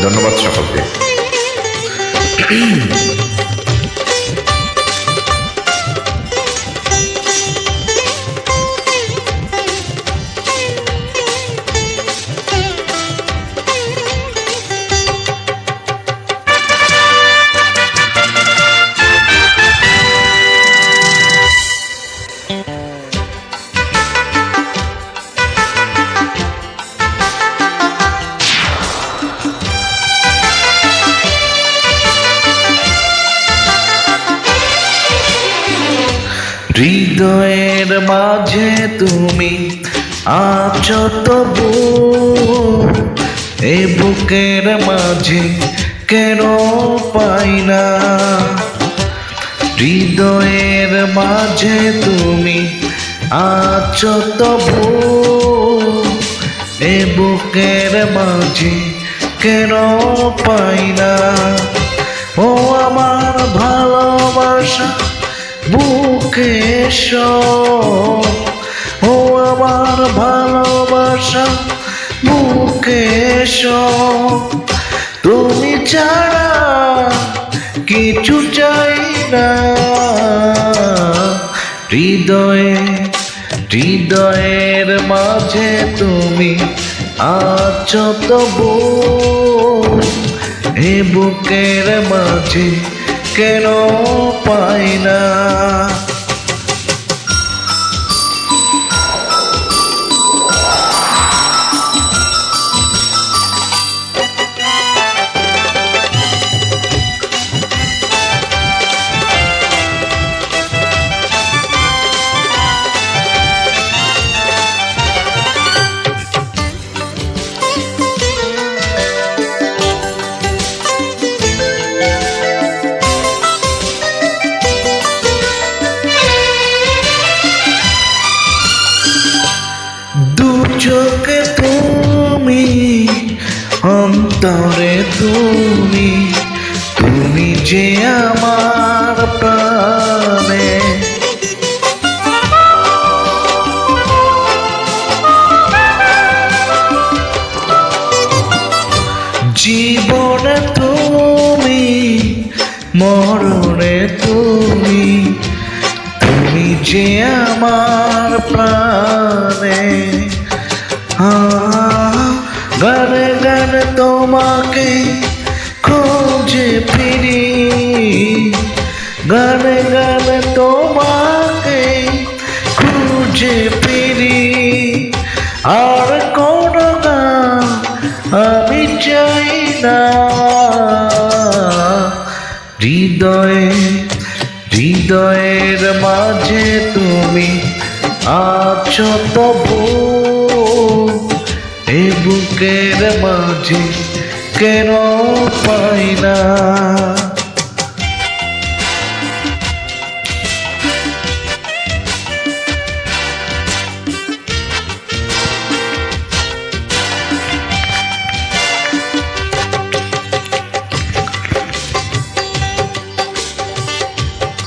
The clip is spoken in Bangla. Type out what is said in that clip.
ধন্যবাদ সকলকে। হৃদয়ের মাঝে তুমি আছো তবু, এ বুকের মাঝে কেন পাই না। হৃদয়ের মাঝে তুমি আছো তবু, এ বুকের মাঝে কেন পাই না। ও আমার ভালোবাসা বুকে এসো, ও আমার ভালোবাসা বুকে এসো। তুমি ছাড়া কিছু চাই না। হৃদয়ের মাঝে তুমি আছো তবু, এ বুকের মাঝে কেন পাই না। চোখে তুমি, অন্তরে তুমি, তুমি যে আমার প্রাণে। জীবনে তুমি, মরণে তুমি, তুমি যে আমার প্রাণে। গানে গানে তোমাকে খোঁজে ফিরি, গানে গানে তোমাকে খুঁজে ফিরি। আর কোনো গান আমি চাই না। হৃদয়ের মাঝে তুমি আছো তবু, এ বুকের মাঝে কেন পাই না।